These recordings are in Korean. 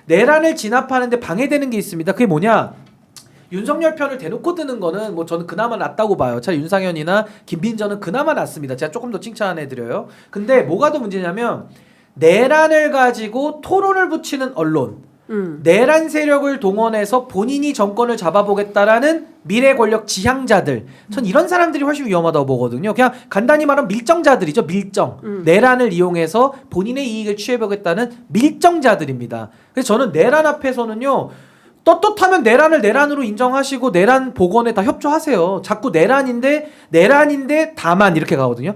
내란을 진압하는데 방해되는 게 있습니다. 그게 뭐냐? 윤석열 편을 대놓고 드는 거는 뭐 저는 그나마 낫다고 봐요. 차라리 윤상현이나 김민전은 그나마 낫습니다. 제가 조금 더 칭찬해드려요. 근데 뭐가 더 문제냐면 내란을 가지고 토론을 붙이는 언론, 내란 세력을 동원해서 본인이 정권을 잡아보겠다라는 미래 권력 지향자들, 전 이런 사람들이 훨씬 위험하다고 보거든요. 그냥 간단히 말하면 밀정자들이죠. 밀정. 내란을 이용해서 본인의 이익을 취해보겠다는 밀정자들입니다. 그래서 저는 내란 앞에서는요, 떳떳하면 내란을 내란으로 인정하시고 내란 복원에 다 협조하세요. 자꾸 내란인데 다만 이렇게 가거든요.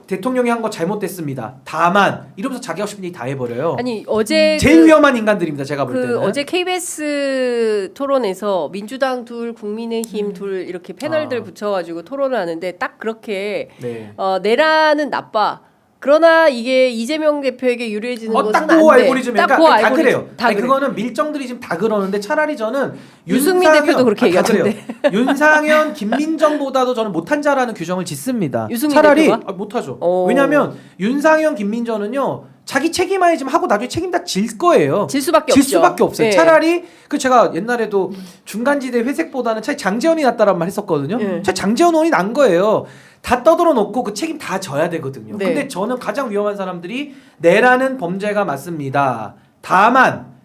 대통령이 한 거 잘못됐습니다. 다만 이러면서 자기 하고 싶은 얘기 다 해버려요. 아니 어제 제일 위험한 인간들입니다. 제가 볼 때는. 어제 KBS 토론에서 민주당 둘, 국민의힘 둘 이렇게 패널들 붙여가지고 토론을 하는데 딱 그렇게 네. 내란은 나빠. 그러나 이게 이재명 대표에게 유리해지는 것은 안 돼. 딱그 알고리즘에 딱 그러니까 그 다 그래요. 다 아니, 그래. 그거는 밀정들이 지금 다 그러는데 차라리 저는 유승민 대표도 그렇게 얘기하던데. 윤상현, 김민정보다도 저는 못한 자라는 규정을 짓습니다. 유승민 차라리 대표가? 못하죠. 오. 왜냐하면 윤상현, 김민정은요. 자기 책임아니지만 하고 나중에 책임 다 질 거예요. 질 수밖에 질 없죠. 수밖에 없어요. 예. 차라리 그 제가 옛날에도 중간지대 회색보다는 차라리 장제원이 낫다라는 말 했었거든요. 예. 차라리 장제원 의원이 난 거예요. 다 떠들어 놓고 그 책임 다 져야 되거든요. 네. 근데 저는 가장 위험한 사람들이 내란은 범죄가 맞습니다.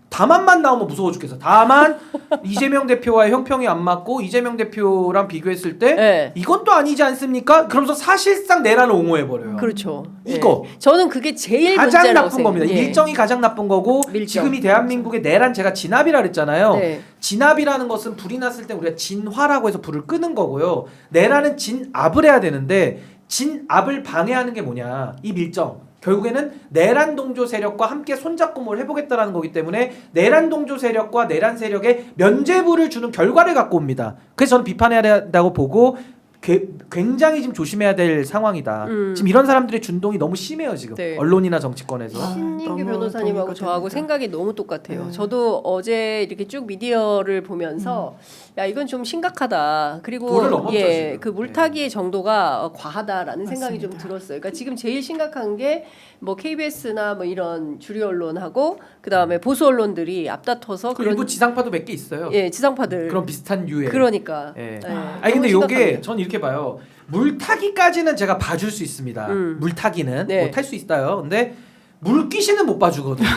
다만만 나오면 무서워 죽겠어. 다만 이재명 대표와의 형평이 안 맞고 이재명 대표랑 비교했을 때 네. 이건 또 아니지 않습니까? 그러면서 사실상 내란을 옹호해 버려요. 그렇죠. 이거 저는 그게 제일 가장 문제라고 나쁜 겁니다. 생각해요. 예. 밀정이 가장 나쁜 거고 밀정. 지금 이 대한민국의 내란 제가 진압이라 그랬잖아요. 네. 진압이라는 것은 불이 났을 때 우리가 진화라고 해서 불을 끄는 거고요. 내란은 진압을 해야 되는데 진압을 방해하는 게 뭐냐? 이 밀정. 결국에는 내란 동조 세력과 함께 손잡고 뭘 해보겠다라는 거기 때문에 내란 동조 세력과 내란 세력에 면죄부를 주는 결과를 갖고 옵니다. 그래서 저는 비판해야 된다고 보고 굉장히 지금 조심해야 될 상황이다. 지금 이런 사람들의 준동이 너무 심해요 지금. 네. 언론이나 정치권에서. 신인규 너무 변호사님하고 동의가 저하고 됩니다. 생각이 너무 똑같아요. 네. 저도 어제 이렇게 쭉 미디어를 보면서 야 이건 좀 심각하다. 그리고 도를 넘었죠, 지금. 그 물타기의 정도가 과하다라는 생각이 좀 맞습니다. 들었어요. 그러니까 지금 제일 심각한 게 뭐 KBS나 뭐 이런 주류 언론하고 그 다음에 보수 언론들이 앞다퉈서 그 일부 지상파도 몇 개 있어요. 지상파들 그런 비슷한 유의. 그러니까. 예. 예, 아니 근데 너무 요게 심각합니다. 전 이렇게 봐요. 물타기까지는 제가 봐줄 수 있습니다. 물타기는 네. 뭐 탈 수 있어요. 근데 물귀신은 못 봐주거든요.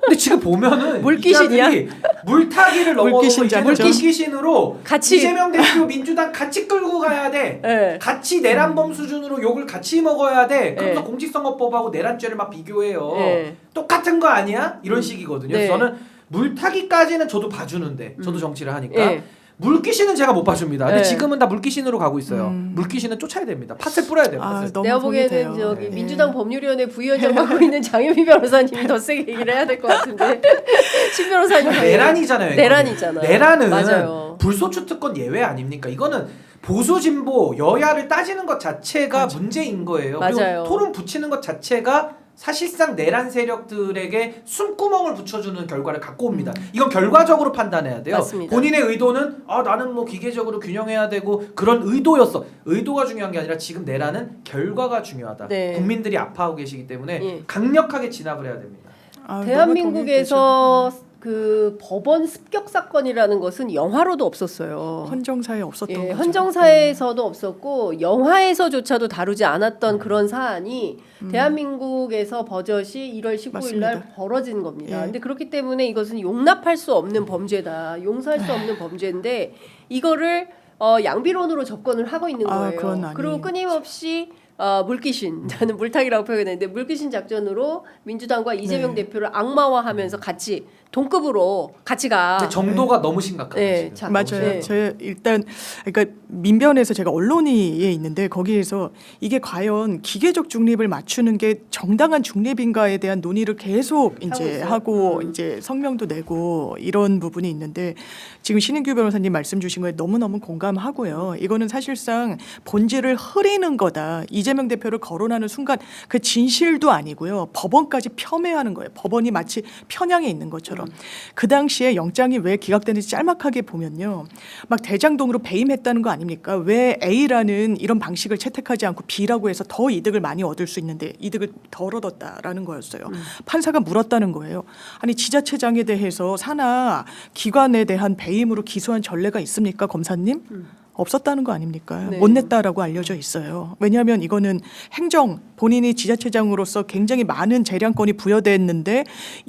근데 지금 보면은 물귀신이야? 이 자들이 물타기를 넘어서 물귀신자죠. 물귀신으로 같이. 이재명 대표 민주당 같이 끌고 가야 돼. 예. 같이 내란범 수준으로 욕을 같이 먹어야 돼. 그러면서 네. 공직선거법하고 내란죄를 막 비교해요. 네. 똑같은 거 아니야? 이런 식이거든요. 네. 그래서 저는 물타기까지는 저도 봐주는데 저도 정치를 하니까 네. 물귀신은 제가 못 봐줍니다. 근데 네. 지금은 다 물귀신으로 가고 있어요. 물귀신은 쫓아야 됩니다. 팥을 뿌려야 돼요. 팥을. 너무 내가 동의돼요. 보기에는 저기 네. 민주당 법률위원회 부위원장 맡고 있는 장현미 변호사님이 더 세게 얘기를 해야 될 것 같은데 신 변호사님 내란이잖아요. 이거는. 내란이잖아요. 내란은 맞아요. 불소추 특권 예외 아닙니까? 이거는 보수 진보 여야를 따지는 것 자체가 문제인 거예요. 맞아요. 그리고 토론 붙이는 것 자체가 사실상 내란 세력들에게 숨구멍을 붙여주는 결과를 갖고 옵니다. 이건 결과적으로 판단해야 돼요. 맞습니다. 본인의 의도는 나는 뭐 기계적으로 균형해야 되고 그런 의도였어. 의도가 중요한 게 아니라 지금 내란은 결과가 중요하다. 네. 국민들이 아파하고 계시기 때문에 예. 강력하게 진압을 해야 됩니다. 대한민국에서 그 법원 습격 사건이라는 것은 영화로도 없었어요. 헌정사에 없었던 예, 거죠. 헌정사에서도 없었고 영화에서조차도 다루지 않았던 그런 사안이 대한민국에서 버젓이 1월 19일 날 맞습니다. 벌어진 겁니다. 예. 근데 그렇기 때문에 이것은 용납할 수 없는 범죄다. 용서할 수 없는 범죄인데 이거를 양비론으로 접근을 하고 있는 거예요. 그건 아니에요. 그리고 끊임없이 물귀신, 저는 물타기라고 표현했는데 물귀신 작전으로 민주당과 이재명 대표를 악마화하면서 같이 동급으로 같이 가. 근데 정도가 너무 심각합니다. 네, 지금. 자, 맞아요. 네. 제 일단 그러니까 민변에서 제가 언론위에 있는데 거기에서 이게 과연 기계적 중립을 맞추는 게 정당한 중립인가에 대한 논의를 계속 이제 있어요. 하고 이제 성명도 내고 이런 부분이 있는데 지금 신인규 변호사님 말씀 주신 거에 너무너무 공감하고요. 이거는 사실상 본질을 흐리는 거다. 이재명 대표를 거론하는 순간 그 진실도 아니고요. 법원까지 폄훼하는 거예요. 법원이 마치 편향에 있는 것처럼. 그 당시에 영장이 왜 기각되는지 짤막하게 보면요. 막 대장동으로 배임했다는 거 아닙니까? 왜 A라는 이런 방식을 채택하지 않고 B라고 해서 더 이득을 많이 얻을 수 있는데 이득을 덜 얻었다라는 거였어요. 판사가 물었다는 거예요. 아니 지자체장에 대해서 산하 기관에 대한 배임으로 기소한 전례가 있습니까, 검사님? 없었다는 거 아닙니까? 네. 못 냈다라고 알려져 있어요. 왜냐하면 이거는 행정 본인이 지자체장으로서 굉장히 많은 재량권이 부여됐는데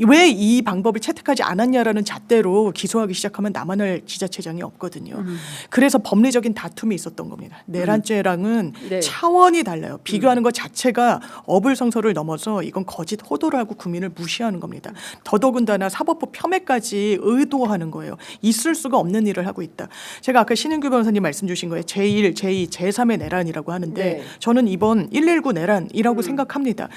왜 이 방법을 채택하지 않았냐라는 잣대로 기소하기 시작하면 남아날 지자체장이 없거든요. 그래서 법리적인 다툼이 있었던 겁니다. 내란죄랑은 네. 차원이 달라요. 비교하는 것 자체가 어불성설을 넘어서 이건 거짓 호도를 하고 국민을 무시하는 겁니다. 더더군다나 사법부 폄훼까지 의도하는 거예요. 있을 수가 없는 일을 하고 있다. 제가 아까 신은규 변호사님 말씀 주신 거예요. 제1, 제2, 제3의 내란이라고 하는데 네. 저는 이번 119 내란이라고 생각합니다.